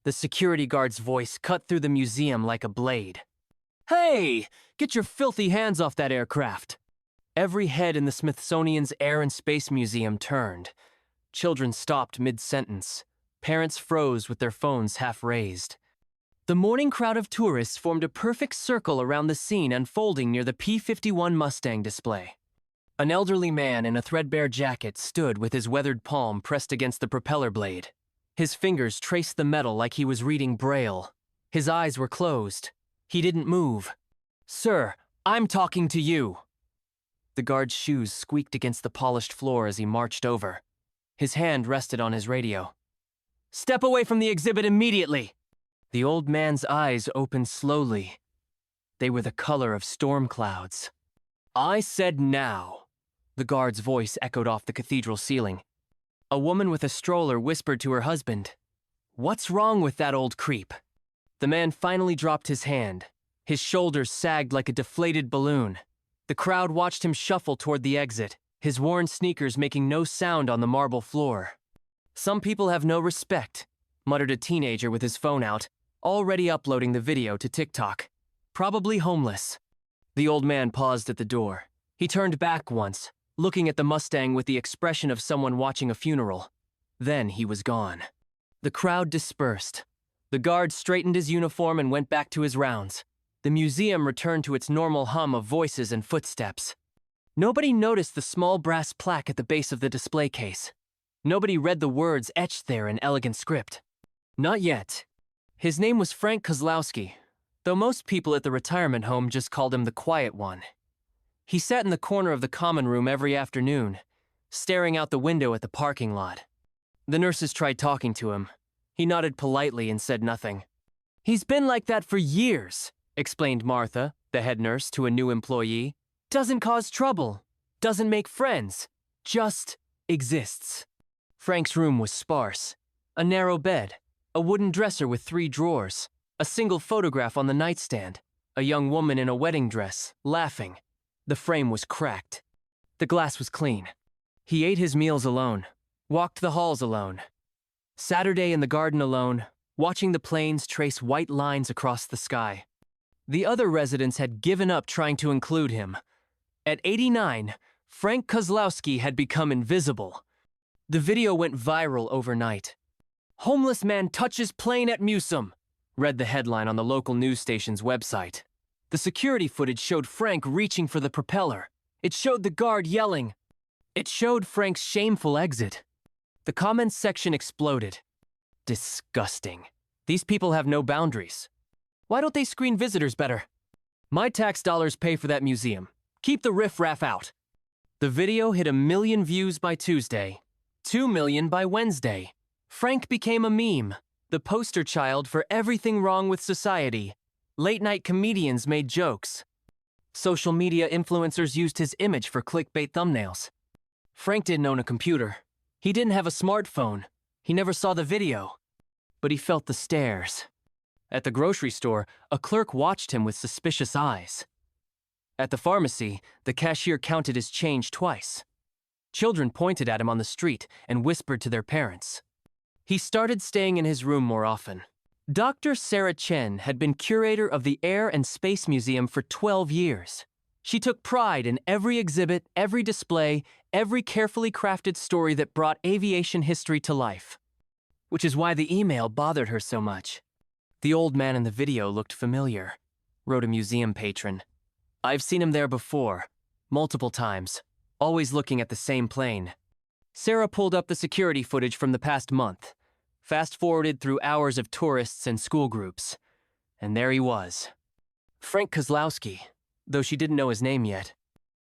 The security guard's voice cut through the museum like a blade. "Hey! Get your filthy hands off that aircraft!" Every head in the Smithsonian's Air and Space Museum turned. Children stopped mid-sentence. Parents froze with their phones half raised. The morning crowd of tourists formed a perfect circle around the scene unfolding near the P-51 Mustang display. An elderly man in a threadbare jacket stood with his weathered palm pressed against the propeller blade. His fingers traced the metal like he was reading Braille. His eyes were closed. He didn't move. "Sir, I'm talking to you." The guard's shoes squeaked against the polished floor as he marched over. His hand rested on his radio. "Step away from the exhibit immediately!" The old man's eyes opened slowly. They were the color of storm clouds. "I said now." The guard's voice echoed off the cathedral ceiling. A woman with a stroller whispered to her husband, "What's wrong with that old creep?" The man finally dropped his hand. His shoulders sagged like a deflated balloon. The crowd watched him shuffle toward the exit, his worn sneakers making no sound on the marble floor. "Some people have no respect," muttered a teenager with his phone out, already uploading the video to TikTok. "Probably homeless." The old man paused at the door. He turned back once, looking at the Mustang with the expression of someone watching a funeral. Then he was gone. The crowd dispersed. The guard straightened his uniform and went back to his rounds. The museum returned to its normal hum of voices and footsteps. Nobody noticed the small brass plaque at the base of the display case. Nobody read the words etched there in elegant script. Not yet. His name was Frank Kozlowski, though most people at the retirement home just called him the Quiet One. He sat in the corner of the common room every afternoon, staring out the window at the parking lot. The nurses tried talking to him. He nodded politely and said nothing. "He's been like that for years," explained Martha, the head nurse, to a new employee. "Doesn't cause trouble, doesn't make friends, just exists." Frank's room was sparse. A narrow bed, a wooden dresser with 3 drawers, a single photograph on the nightstand, a young woman in a wedding dress, laughing. The frame was cracked. The glass was clean. He ate his meals alone, walked the halls alone. Saturday in the garden alone, watching the planes trace white lines across the sky. The other residents had given up trying to include him. At 89, Frank Kozlowski had become invisible. The video went viral overnight. "Homeless man touches plane at museum," read the headline on the local news station's website. The security footage showed Frank reaching for the propeller. It showed the guard yelling. It showed Frank's shameful exit. The comments section exploded. "Disgusting. These people have no boundaries. Why don't they screen visitors better? My tax dollars pay for that museum. Keep the riffraff out." The video hit 1 million views by Tuesday, 2 million by Wednesday. Frank became a meme, the poster child for everything wrong with society. Late-night comedians made jokes. Social media influencers used his image for clickbait thumbnails. Frank didn't own a computer. He didn't have a smartphone. He never saw the video. But he felt the stares. At the grocery store, a clerk watched him with suspicious eyes. At the pharmacy, the cashier counted his change twice. Children pointed at him on the street and whispered to their parents. He started staying in his room more often. Dr. Sarah Chen had been curator of the Air and Space Museum for 12 years. She took pride in every exhibit, every display, every carefully crafted story that brought aviation history to life. Which is why the email bothered her so much. "The old man in the video looked familiar," wrote a museum patron. "I've seen him there before, multiple times, always looking at the same plane." Sarah pulled up the security footage from the past month, fast-forwarded through hours of tourists and school groups. And there he was. Frank Kozlowski, though she didn't know his name yet.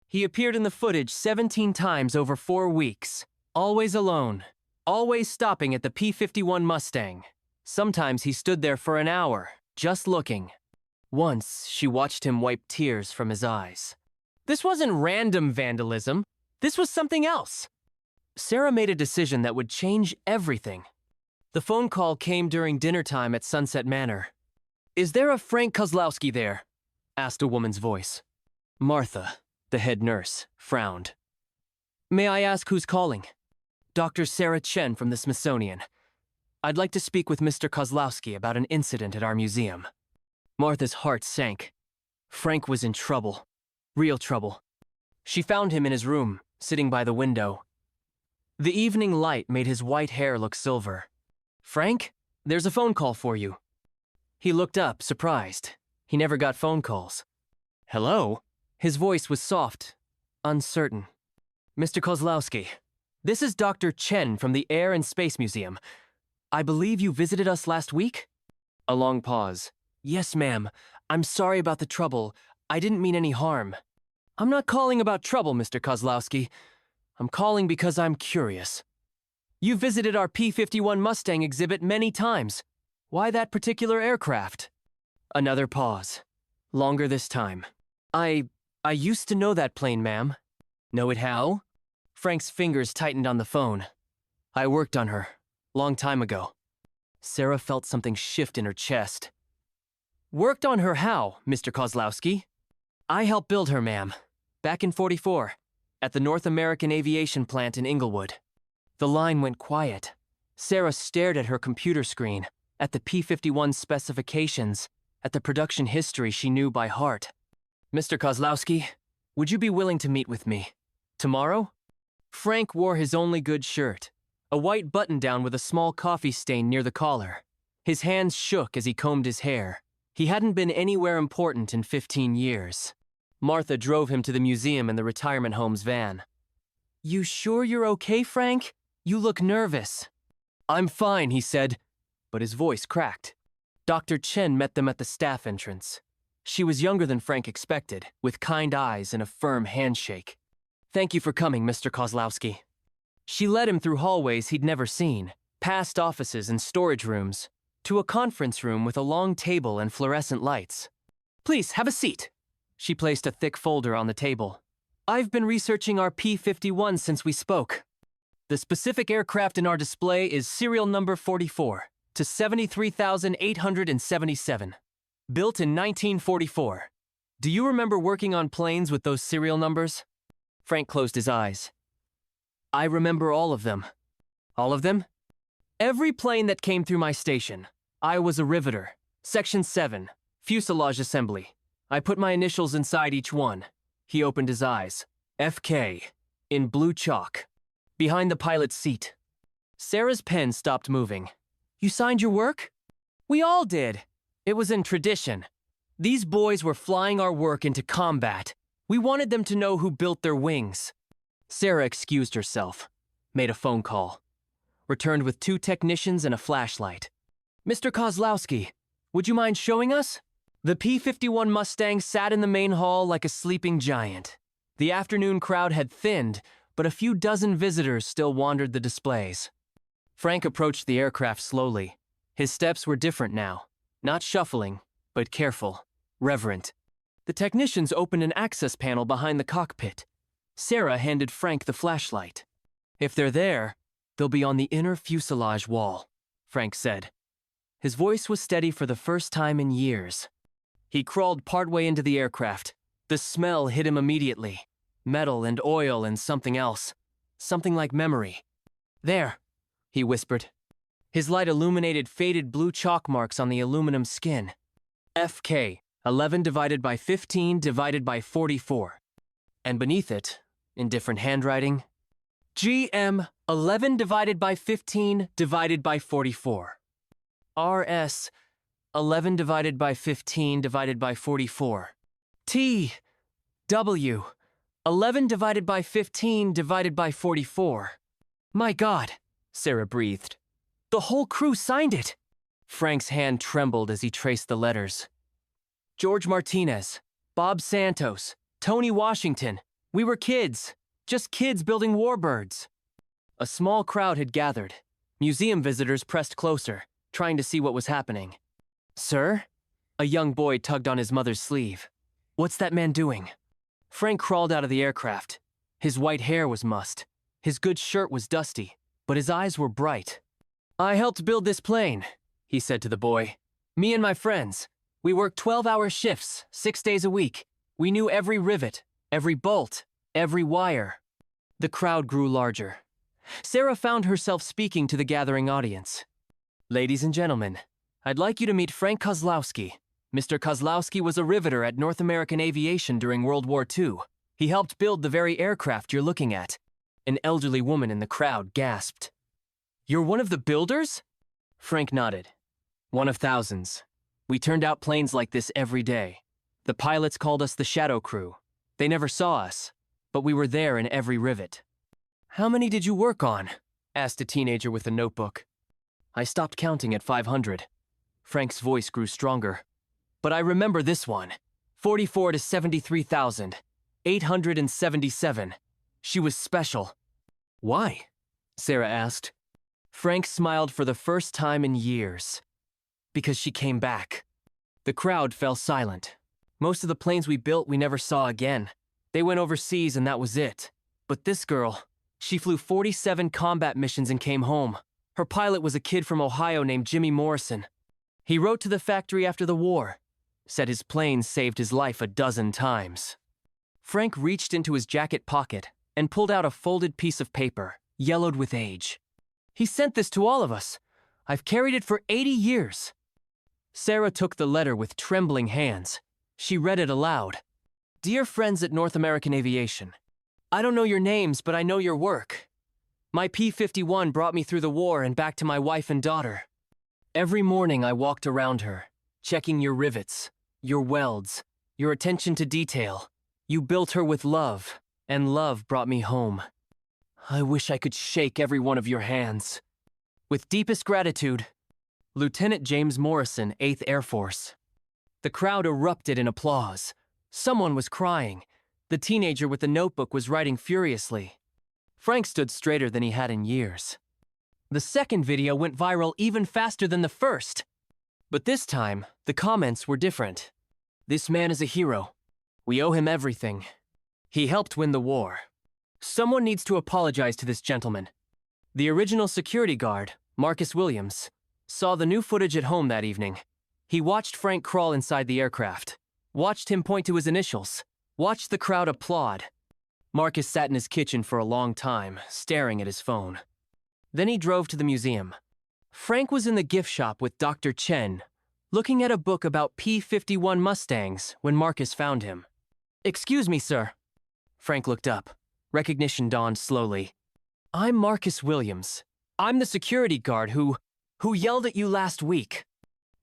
He appeared in the footage 17 times over 4 weeks, always alone, always stopping at the P-51 Mustang. Sometimes he stood there for an hour, just looking. Once, she watched him wipe tears from his eyes. This wasn't random vandalism. This was something else. Sarah made a decision that would change everything. The phone call came during dinner time at Sunset Manor. "Is there a Frank Kozlowski there?" asked a woman's voice. Martha, the head nurse, frowned. "May I ask who's calling?" "Dr. Sarah Chen from the Smithsonian. I'd like to speak with Mr. Kozlowski about an incident at our museum. Martha's heart sank. Frank was in trouble. Real trouble. She found him in his room, sitting by the window. The evening light made his white hair look silver. "Frank, there's a phone call for you." He looked up, surprised. He never got phone calls. "Hello?" His voice was soft, uncertain. "Mr. Kozlowski, this is Dr. Chen from the Air and Space Museum. I believe you visited us last week?" A long pause. "Yes, ma'am. I'm sorry about the trouble. I didn't mean any harm." "I'm not calling about trouble, Mr. Kozlowski. I'm calling because I'm curious. You visited our P-51 Mustang exhibit many times. Why that particular aircraft?" Another pause. Longer this time. I used to know that plane, ma'am." "Know it how?" Frank's fingers tightened on the phone. "I worked on her. Long time ago." Sarah felt something shift in her chest. "Worked on her how, Mr. Kozlowski?" "I helped build her, ma'am. Back in '44, at the North American Aviation plant in Inglewood." The line went quiet. Sarah stared at her computer screen, at the P-51 specifications, at the production history she knew by heart. "Mr. Kozlowski, would you be willing to meet with me? Tomorrow?" Frank wore his only good shirt, a white button-down with a small coffee stain near the collar. His hands shook as he combed his hair. He hadn't been anywhere important in 15 years. Martha drove him to the museum in the retirement home's van. "You sure you're okay, Frank? You look nervous." "I'm fine," he said, but his voice cracked. Dr. Chen met them at the staff entrance. She was younger than Frank expected, with kind eyes and a firm handshake. "Thank you for coming, Mr. Kozlowski." She led him through hallways he'd never seen, past offices and storage rooms, to a conference room with a long table and fluorescent lights. "Please, have a seat." She placed a thick folder on the table. "I've been researching our P-51 since we spoke. The specific aircraft in our display is serial number 44 to 73,877. Built in 1944. Do you remember working on planes with those serial numbers?" Frank closed his eyes. "I remember all of them." "All of them?" "Every plane that came through my station. I was a riveter. Section 7, fuselage assembly. I put my initials inside each one." He opened his eyes. "FK, in blue chalk. Behind the pilot's seat." Sarah's pen stopped moving. "You signed your work?" "We all did. It was in tradition. These boys were flying our work into combat. We wanted them to know who built their wings." Sarah excused herself, made a phone call, returned with 2 technicians and a flashlight. "Mr. Kozlowski, would you mind showing us?" The P-51 Mustang sat in the main hall like a sleeping giant. The afternoon crowd had thinned, but a few dozen visitors still wandered the displays. Frank approached the aircraft slowly. His steps were different now. Not shuffling, but careful, reverent. The technicians opened an access panel behind the cockpit. Sarah handed Frank the flashlight. "If they're there, they'll be on the inner fuselage wall," Frank said. His voice was steady for the first time in years. He crawled partway into the aircraft. The smell hit him immediately. Metal and oil and something else. Something like memory. "There," he whispered. His light illuminated faded blue chalk marks on the aluminum skin. FK, 11 divided by 15 divided by 44. And beneath it, in different handwriting, GM, 11 divided by 15 divided by 44. RS, 11 divided by 15 divided by 44. T, W, 11 divided by 15 divided by 44. "My God," Sarah breathed. "The whole crew signed it." Frank's hand trembled as he traced the letters. "George Martinez, Bob Santos, Tony Washington. We were kids, just kids building warbirds." A small crowd had gathered. Museum visitors pressed closer, trying to see what was happening. "Sir?" A young boy tugged on his mother's sleeve. "What's that man doing?" Frank crawled out of the aircraft. His white hair was mussed. His good shirt was dusty, but his eyes were bright. "I helped build this plane," he said to the boy. "Me and my friends. We worked 12-hour shifts, 6 days a week. We knew every rivet, every bolt, every wire." The crowd grew larger. Sarah found herself speaking to the gathering audience. Ladies and gentlemen, I'd like you to meet Frank Kozlowski. Mr. Kozlowski was a riveter at North American Aviation during World War II. He helped build the very aircraft you're looking at. An elderly woman in the crowd gasped. You're one of the builders? Frank nodded. One of thousands. We turned out planes like this every day. The pilots called us the Shadow Crew. They never saw us, but we were there in every rivet. How many did you work on? Asked a teenager with a notebook. I stopped counting at 500. Frank's voice grew stronger. But I remember this one. 44 to 73,877. She was special. Why? Sarah asked. Frank smiled for the first time in years. Because she came back. The crowd fell silent. Most of the planes we built we never saw again. They went overseas and that was it. But this girl, she flew 47 combat missions and came home. Her pilot was a kid from Ohio named Jimmy Morrison. He wrote to the factory after the war. Said his plane saved his life a dozen times. Frank reached into his jacket pocket and pulled out a folded piece of paper, yellowed with age. He sent this to all of us. I've carried it for 80 years. Sarah took the letter with trembling hands. She read it aloud. Dear friends at North American Aviation, I don't know your names, but I know your work. My P-51 brought me through the war and back to my wife and daughter. Every morning I walked around her, checking your rivets, your welds, your attention to detail. You built her with love, and love brought me home. I wish I could shake every one of your hands. With deepest gratitude, Lieutenant James Morrison, 8th Air Force. The crowd erupted in applause. Someone was crying. The teenager with the notebook was writing furiously. Frank stood straighter than he had in years. The second video went viral even faster than the first. But this time, the comments were different. This man is a hero. We owe him everything. He helped win the war. Someone needs to apologize to this gentleman. The original security guard, Marcus Williams, saw the new footage at home that evening. He watched Frank crawl inside the aircraft, watched him point to his initials, watched the crowd applaud. Marcus sat in his kitchen for a long time, staring at his phone. Then he drove to the museum. Frank was in the gift shop with Dr. Chen, looking at a book about P-51 Mustangs when Marcus found him. Excuse me, sir. Frank looked up. Recognition dawned slowly. I'm Marcus Williams. I'm the security guard who yelled at you last week.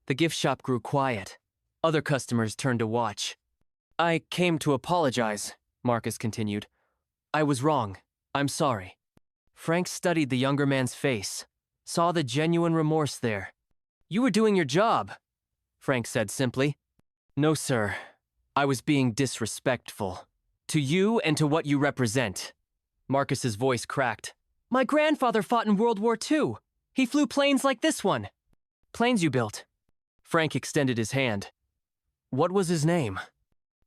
The gift shop grew quiet. Other customers turned to watch. I came to apologize, Marcus continued. I was wrong. I'm sorry. Frank studied the younger man's face, saw the genuine remorse there. You were doing your job, Frank said simply. No, sir. I was being disrespectful. To you and to what you represent. Marcus's voice cracked. My grandfather fought in World War II. He flew planes like this one. Planes you built. Frank extended his hand. What was his name?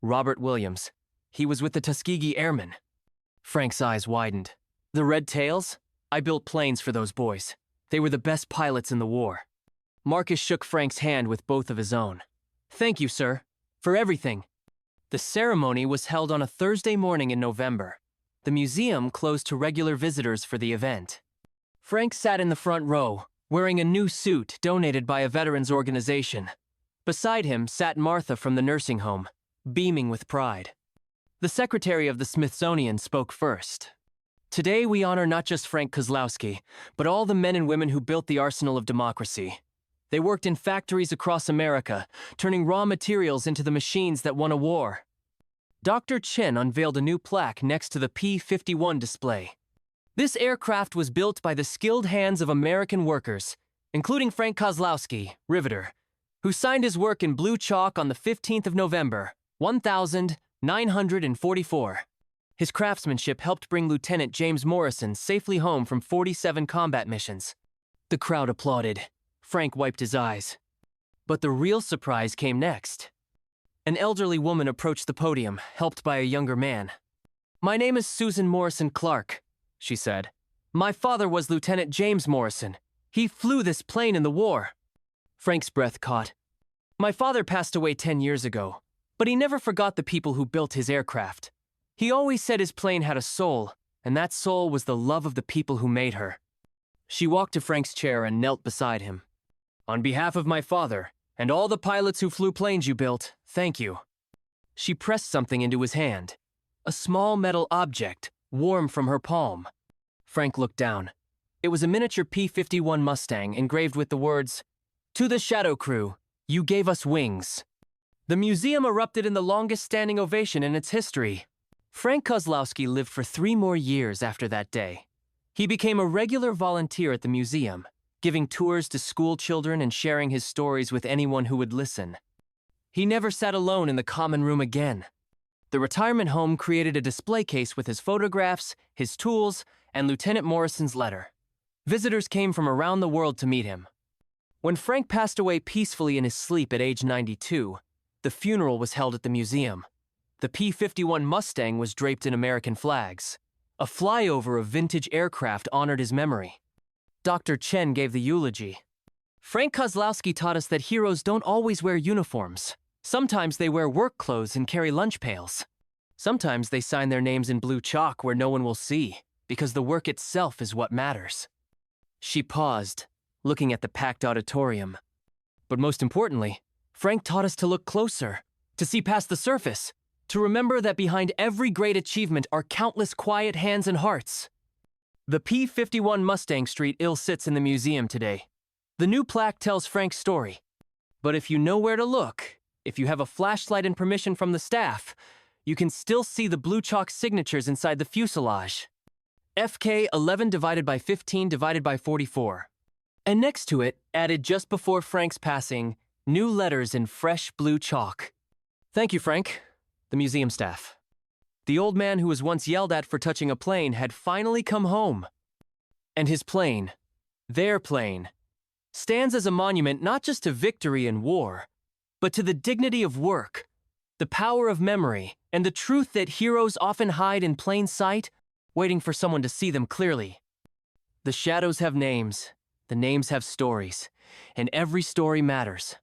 Robert Williams. He was with the Tuskegee Airmen. Frank's eyes widened. The Red Tails? I built planes for those boys. They were the best pilots in the war. Marcus shook Frank's hand with both of his own. Thank you, sir, for everything. The ceremony was held on a Thursday morning in November. The museum closed to regular visitors for the event. Frank sat in the front row, wearing a new suit donated by a veterans organization. Beside him sat Martha from the nursing home, beaming with pride. The secretary of the Smithsonian spoke first. Today we honor not just Frank Kozlowski, but all the men and women who built the arsenal of democracy. They worked in factories across America, turning raw materials into the machines that won a war. Dr. Chen unveiled a new plaque next to the P-51 display. This aircraft was built by the skilled hands of American workers, including Frank Kozlowski, riveter, who signed his work in blue chalk on the 15th of November, 1944. His craftsmanship helped bring Lieutenant James Morrison safely home from 47 combat missions. The crowd applauded. Frank wiped his eyes. But the real surprise came next. An elderly woman approached the podium, helped by a younger man. My name is Susan Morrison Clark, she said. My father was Lieutenant James Morrison. He flew this plane in the war. Frank's breath caught. My father passed away 10 years ago, but he never forgot the people who built his aircraft. He always said his plane had a soul, and that soul was the love of the people who made her. She walked to Frank's chair and knelt beside him. On behalf of my father, and all the pilots who flew planes you built, thank you. She pressed something into his hand. A small metal object, warm from her palm. Frank looked down. It was a miniature P-51 Mustang engraved with the words, "To the Shadow Crew, you gave us wings." The museum erupted in the longest standing ovation in its history. Frank Kozlowski lived for 3 more years after that day. He became a regular volunteer at the museum, giving tours to school children and sharing his stories with anyone who would listen. He never sat alone in the common room again. The retirement home created a display case with his photographs, his tools, and Lieutenant Morrison's letter. Visitors came from around the world to meet him. When Frank passed away peacefully in his sleep at age 92, the funeral was held at the museum. The P-51 Mustang was draped in American flags. A flyover of vintage aircraft honored his memory. Dr. Chen gave the eulogy. Frank Kozlowski taught us that heroes don't always wear uniforms. Sometimes they wear work clothes and carry lunch pails. Sometimes they sign their names in blue chalk where no one will see, because the work itself is what matters. She paused, looking at the packed auditorium. But most importantly, Frank taught us to look closer, to see past the surface, to remember that behind every great achievement are countless quiet hands and hearts. The P-51 Mustang Street ill sits in the museum today. The new plaque tells Frank's story. But if you know where to look, if you have a flashlight and permission from the staff, you can still see the blue chalk signatures inside the fuselage. FK 11 divided by 15 divided by 44. And next to it, added just before Frank's passing, new letters in fresh blue chalk. Thank you, Frank, the museum staff. The old man who was once yelled at for touching a plane had finally come home. And his plane, their plane, stands as a monument not just to victory in war, but to the dignity of work, the power of memory, and the truth that heroes often hide in plain sight, waiting for someone to see them clearly. The shadows have names, the names have stories, and every story matters.